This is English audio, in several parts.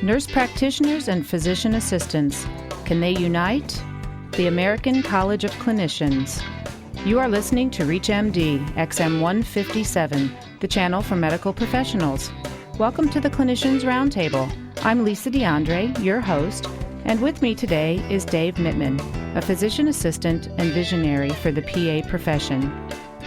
Nurse practitioners and physician assistants. Can they unite? The American College of Clinicians. You are listening to ReachMD, XM 157, the channel for medical professionals. Welcome to the Clinicians Roundtable. I'm Lisa Dandrea, your host, and with me today is Dave Mittman, a physician assistant and visionary for the PA profession.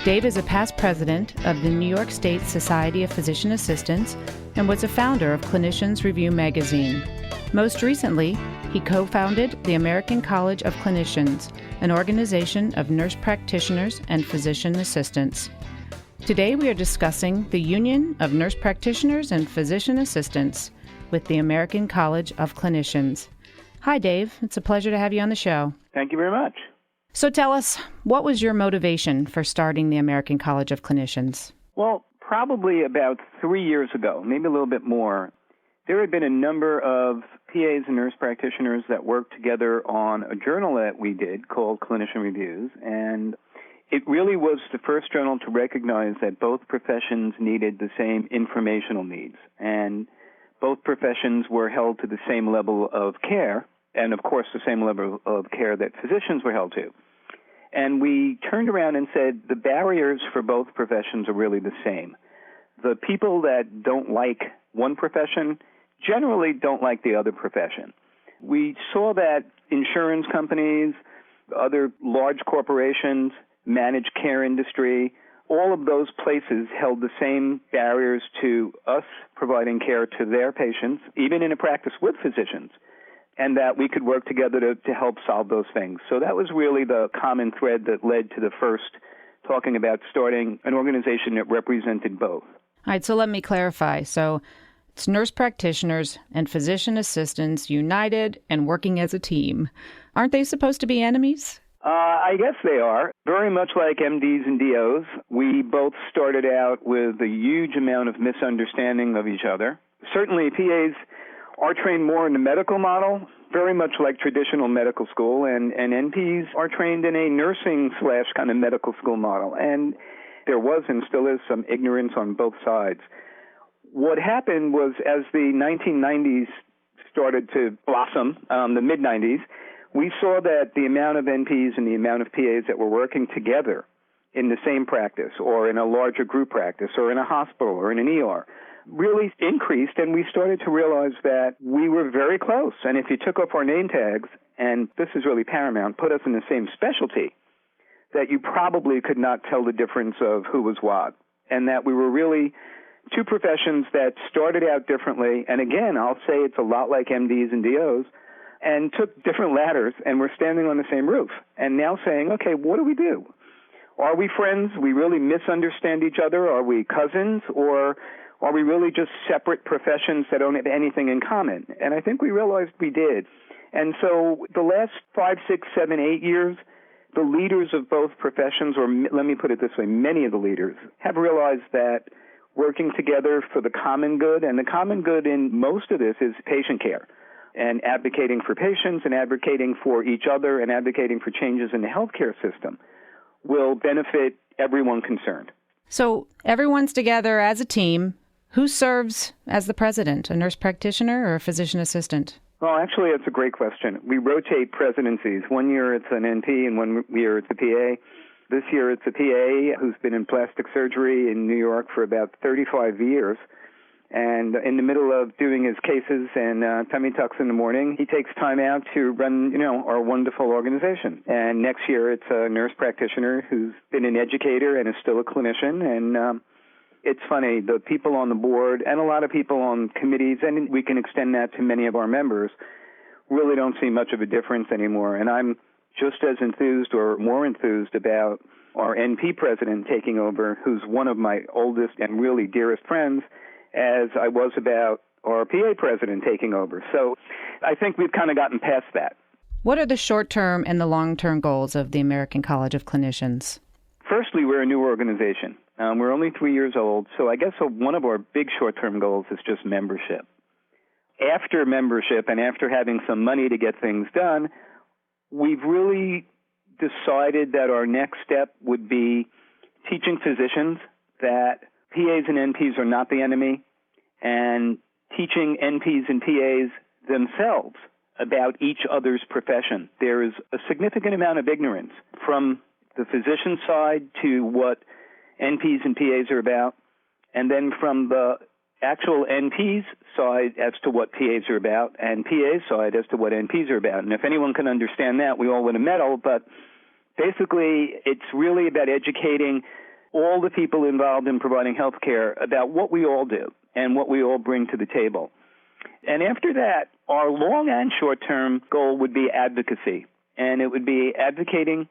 Dave is a past president of the New York State Society of Physician Assistants and was a founder of Clinicians Review magazine. Most recently, he co-founded the American College of Clinicians, an organization of nurse practitioners and physician assistants. Today we are discussing the Union of Nurse Practitioners and Physician Assistants with the American College of Clinicians. Hi, Dave. It's a pleasure to have you on the show. Thank you very much. So tell us, what was your motivation for starting the American College of Clinicians? Well, probably about 3 years ago, maybe a little bit more, there had been a number of PAs and nurse practitioners that worked together on a journal that we did called Clinician Reviews, and it really was the first journal to recognize that both professions needed the same informational needs, and both professions were held to the same level of care, and of course the same level of care that physicians were held to. And we turned around and said the barriers for both professions are really the same. The people that don't like one profession generally don't like the other profession. We saw that insurance companies, other large corporations, managed care industry, all of those places held the same barriers to us providing care to their patients, even in a practice with physicians, and that we could work together to help solve those things. So that was really the common thread that led to the first talking about starting an organization that represented both. All right, so let me clarify. So it's nurse practitioners and physician assistants united and working as a team. Aren't they supposed to be enemies? I guess they are. Very much like MDs and DOs, we both started out with a huge amount of misunderstanding of each other. Certainly PAs are trained more in the medical model, very much like traditional medical school, and NPs are trained in a nursing / kind of medical school model. And there was and still is some ignorance on both sides. What happened was as the 1990s started to blossom, the mid-90s, we saw that the amount of NPs and the amount of PAs that were working together in the same practice or in a larger group practice or in a hospital or in an ER really increased, and we started to realize that we were very close. And if you took off our name tags, and this is really paramount, put us in the same specialty, that you probably could not tell the difference of who was what, and that we were really two professions that started out differently. And again, I'll say it's a lot like MDs and DOs, and took different ladders, and we're standing on the same roof, and now saying, okay, what do we do? Are we friends? We really misunderstand each other? Are we cousins? Or are we really just separate professions that don't have anything in common? And I think we realized we did. And so the last 5, 6, 7, 8 years, the leaders of both professions, or let me put it this way, many of the leaders, have realized that working together for the common good, and the common good in most of this is patient care, and advocating for patients and advocating for each other and advocating for changes in the healthcare system will benefit everyone concerned. So everyone's together as a team. Who serves as the president, a nurse practitioner or a physician assistant? Well, actually, it's a great question. We rotate presidencies. 1 year it's an NP and 1 year it's a PA. This year it's a PA who's been in plastic surgery in New York for about 35 years. And in the middle of doing his cases and tummy tucks in the morning, he takes time out to run, our wonderful organization. And next year, it's a nurse practitioner who's been an educator and is still a clinician. And it's funny, the people on the board and a lot of people on committees, and we can extend that to many of our members, really don't see much of a difference anymore. And I'm just as enthused or more enthused about our NP president taking over, who's one of my oldest and really dearest friends, as I was about our PA president taking over. So I think we've kind of gotten past that. What are the short-term and the long-term goals of the American College of Clinicians? Firstly, we're a new organization. We're only 3 years old, so I guess one of our big short-term goals is just membership. After membership and after having some money to get things done, we've really decided that our next step would be teaching physicians that PAs and NPs are not the enemy, and teaching NPs and PAs themselves about each other's profession. There is a significant amount of ignorance from the physician side to what NPs and PAs are about, and then from the actual NPs side as to what PAs are about, and PAs side as to what NPs are about. And if anyone can understand that, we all win a medal, but basically it's really about educating all the people involved in providing health care about what we all do and what we all bring to the table. And after that, our long and short-term goal would be advocacy, and it would be advocating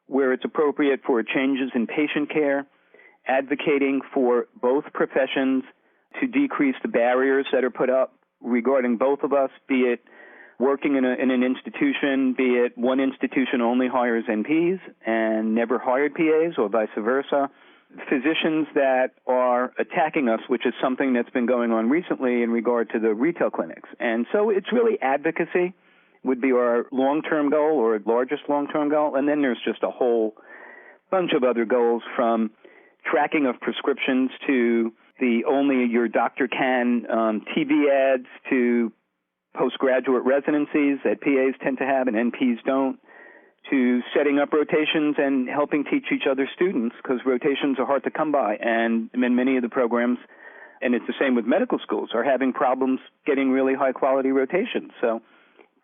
where it's appropriate for changes in patient care, advocating for both professions to decrease the barriers that are put up regarding both of us, be it working in an institution, be it one institution only hires NPs and never hired PAs, or vice versa. Physicians that are attacking us, which is something that's been going on recently in regard to the retail clinics. And so it's really advocacy would be our long-term goal, or largest long-term goal. And then there's just a whole bunch of other goals, from tracking of prescriptions to the only your doctor can TV ads, to postgraduate residencies that PAs tend to have and NPs don't, to setting up rotations and helping teach each other students, because rotations are hard to come by. And many of the programs, and it's the same with medical schools, are having problems getting really high-quality rotations. So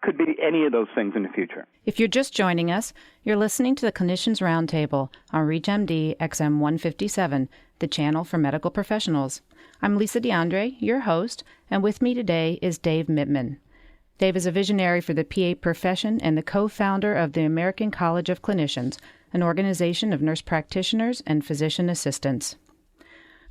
could be any of those things in the future. If you're just joining us, you're listening to the Clinicians Roundtable on ReachMD XM 157, the channel for medical professionals. I'm Lisa Dandrea, your host, and with me today is Dave Mittman. Dave is a visionary for the PA profession and the co-founder of the American College of Clinicians, an organization of nurse practitioners and physician assistants.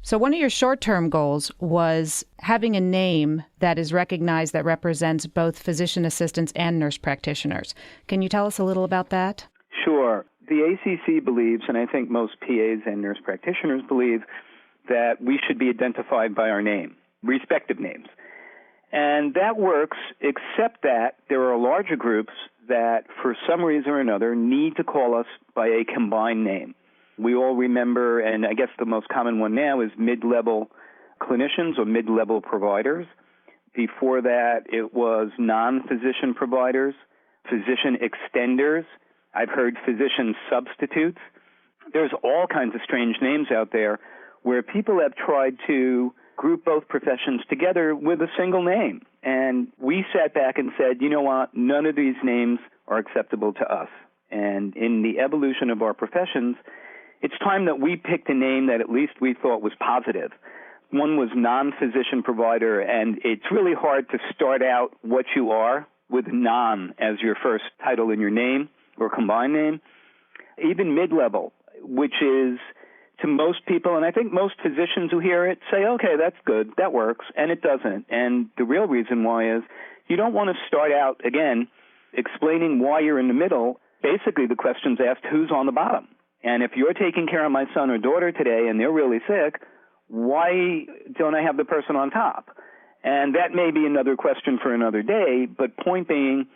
So one of your short-term goals was having a name that is recognized that represents both physician assistants and nurse practitioners. Can you tell us a little about that? Sure. The ACC believes, and I think most PAs and nurse practitioners believe, that we should be identified by our name, respective names. And that works, except that there are larger groups that, for some reason or another, need to call us by a combined name. We all remember, and I guess the most common one now is mid-level clinicians or mid-level providers. Before that, it was non-physician providers, physician extenders. I've heard physician substitutes. There's all kinds of strange names out there where people have tried to group both professions together with a single name. And we sat back and said, you know what, none of these names are acceptable to us. And in the evolution of our professions, it's time that we picked a name that at least we thought was positive. One was non-physician provider, and it's really hard to start out what you are with non as your first title in your name or combined name. Even mid-level, which is, to most people, and I think most physicians who hear it say, okay, that's good, that works, and it doesn't. And the real reason why is you don't want to start out, again, explaining why you're in the middle. Basically, the question's asked, who's on the bottom? And if you're taking care of my son or daughter today and they're really sick, why don't I have the person on top? And that may be another question for another day, but point being,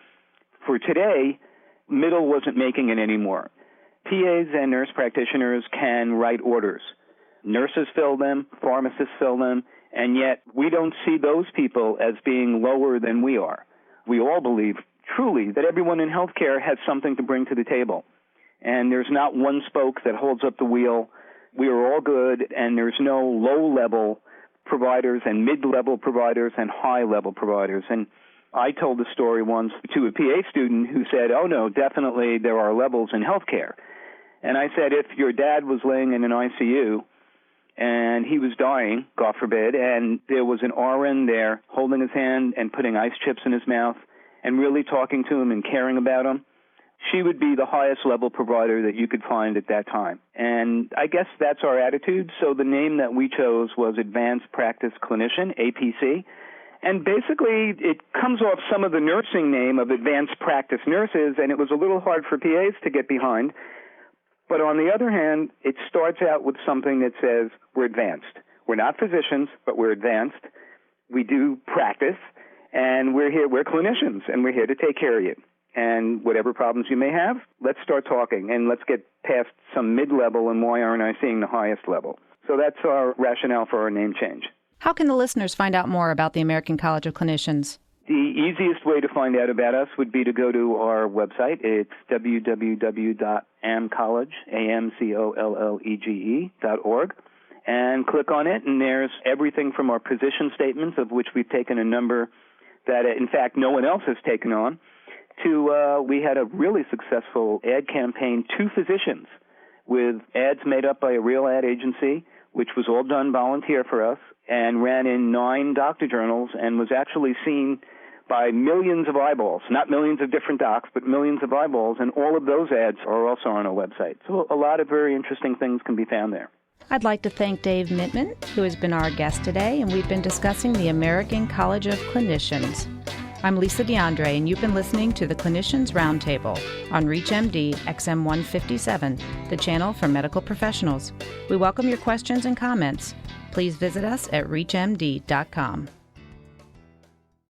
for today, middle wasn't making it anymore. PAs and nurse practitioners can write orders. Nurses fill them, pharmacists fill them, and yet we don't see those people as being lower than we are. We all believe, truly, that everyone in healthcare has something to bring to the table. And there's not one spoke that holds up the wheel. We are all good, and there's no low-level providers and mid-level providers and high-level providers. And I told the story once to a PA student who said, oh, no, definitely there are levels in healthcare. And I said, if your dad was laying in an ICU and he was dying, God forbid, and there was an RN there holding his hand and putting ice chips in his mouth and really talking to him and caring about him, she would be the highest level provider that you could find at that time. And I guess that's our attitude. So the name that we chose was Advanced Practice Clinician, APC. And basically, it comes off some of the nursing name of advanced practice nurses, and it was a little hard for PAs to get behind. But on the other hand, it starts out with something that says we're advanced. We're not physicians, but we're advanced. We do practice, and we're clinicians, and we're here to take care of you. And whatever problems you may have, let's start talking, and let's get past some mid-level and why aren't I seeing the highest level. So that's our rationale for our name change. How can the listeners find out more about the American College of Clinicians? The easiest way to find out about us would be to go to our website. It's www.amcollege.org, and click on it, and there's everything from our position statements, of which we've taken a number that, in fact, no one else has taken on, to we had a really successful ad campaign to physicians with ads made up by a real ad agency, which was all done volunteer for us, and ran in 9 doctor journals and was actually seen by millions of eyeballs, not millions of different docs, but millions of eyeballs, and all of those ads are also on our website. So a lot of very interesting things can be found there. I'd like to thank Dave Mittman, who has been our guest today, and we've been discussing the American College of Clinicians. I'm Lisa Dandrea, and you've been listening to the Clinicians Roundtable on ReachMD XM 157, the channel for medical professionals. We welcome your questions and comments. Please visit us at reachmd.com.